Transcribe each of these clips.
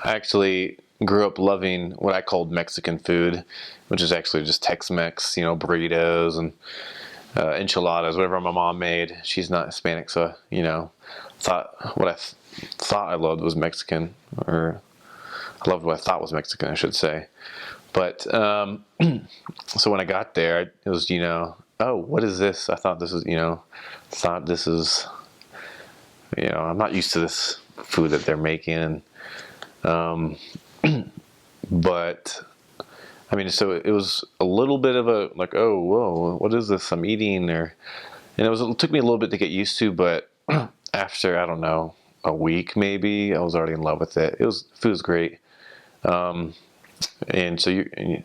I actually grew up loving what I called Mexican food, which is actually just Tex-Mex, burritos and enchiladas, whatever my mom made. She's not Hispanic, so thought what thought I loved was Mexican, or I loved what I thought was Mexican, I should say. But so when I got there, it was oh, what is this? I thought this is I'm not used to this food that they're making. But I mean, so it was a little bit of a like, oh, whoa, what is this I'm eating? And it took me a little bit to get used to, but after, I don't know, a week maybe, I was already in love with it. Food was great. And so I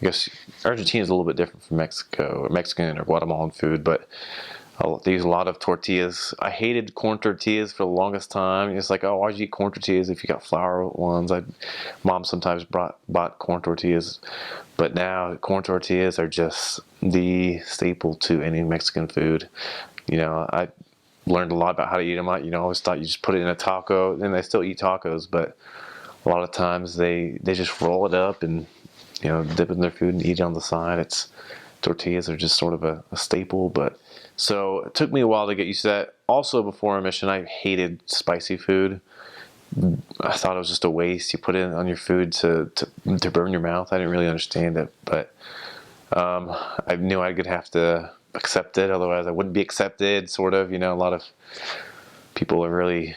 guess Argentina is a little bit different from Mexico, or Mexican or Guatemalan food, but they use a lot of tortillas. I hated corn tortillas for the longest time. It's like, oh, why'd you eat corn tortillas if you got flour ones? Mom sometimes bought corn tortillas, but now corn tortillas are just the staple to any Mexican food. I learned a lot about how to eat them. I always thought you just put it in a taco, and I still eat tacos, but a lot of times they just roll it up and dip it in their food and eat it on the side. Tortillas are just sort of a staple, but so it took me a while to get used to that. Also, before our mission, I hated spicy food. I thought it was just a waste. You put it on your food to burn your mouth. I didn't really understand it, but I knew I'd have to accept it. Otherwise, I wouldn't be accepted, sort of. A lot of people really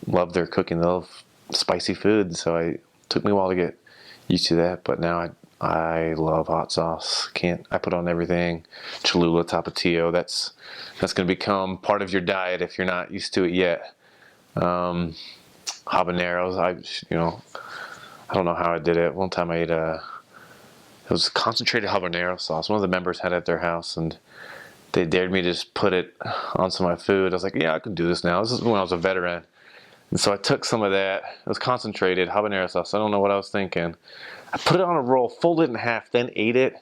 love their cooking. They love spicy food, so it took me a while to get used to that. But now I love hot sauce. I put on everything. Cholula, Tapatio. That's going to become part of your diet if you're not used to it yet. Habaneros. I don't know how I did it. One time I ate it was concentrated habanero sauce. One of the members had it at their house, and they dared me to just put it on some of my food. I was like, yeah, I can do this now. This is when I was a veteran. And so I took some of that. It was concentrated habanero sauce. I don't know what I was thinking. I put it on a roll, folded it in half, then ate it,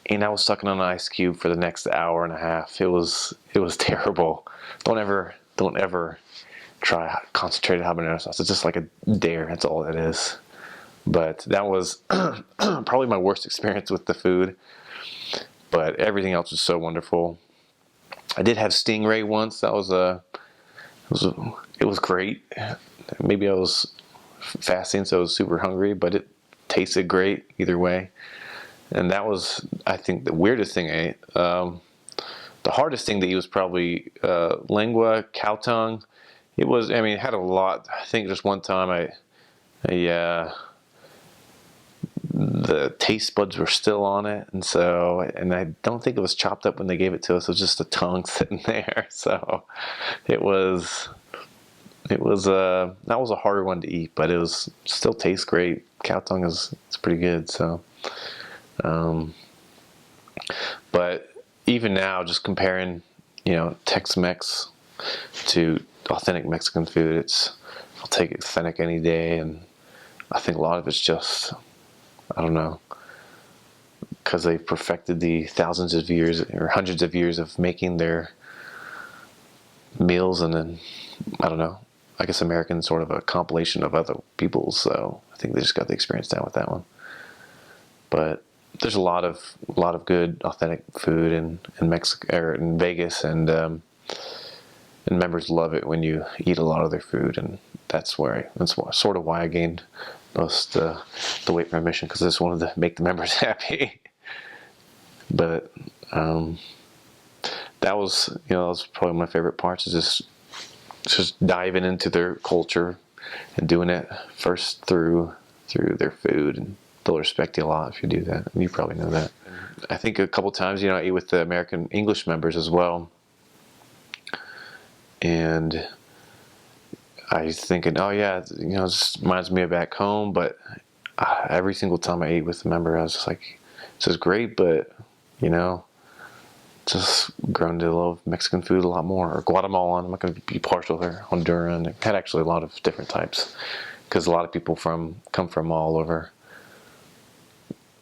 and I was sucking on an ice cube for the next hour and a half. It was terrible. Don't ever try concentrated habanero sauce. It's just like a dare. That's all it is. But that was probably my worst experience with the food. But everything else was so wonderful. I did have stingray once. That was it was great. Maybe I was fasting, so I was super hungry, but it tasted great either way. And that was, I think, the weirdest thing I ate. The hardest thing to eat was probably lengua, cow tongue. It had a lot. I think just one time the taste buds were still on it, and I don't think it was chopped up when they gave it to us. It was just a tongue sitting there. So it was that was a harder one to eat, but it was still tastes great. Cow tongue it's pretty good. So, but even now, just comparing, Tex-Mex to authentic Mexican food, I'll take authentic any day, and I think a lot of it's just, I don't know, because they've perfected the thousands of years or hundreds of years of making their meals, and then, I don't know, I guess American's sort of a compilation of other people's, so I think they just got the experience down with that one. But there's a lot of good authentic food in Mexico, or in Vegas, and members love it when you eat a lot of their food, and that's sort of why I gained most the weight for my mission, because I just wanted to make the members happy. But that was probably my favorite parts, is just diving into their culture and doing it first through their food, and they'll respect you a lot if you do that. And you probably know that. I think a couple times, I ate with the American English members as well, and I was thinking, oh yeah, this reminds me of back home. But every single time I ate with the member, I was just like, this is great, but just grown to love Mexican food a lot more, or Guatemalan. I'm not going to be partial there. Honduran. It had actually a lot of different types, because a lot of people come from all over.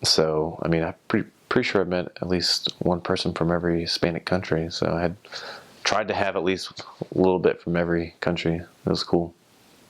So I'm pretty sure I met at least one person from every Hispanic country. So I had tried to have at least a little bit from every country. It was cool.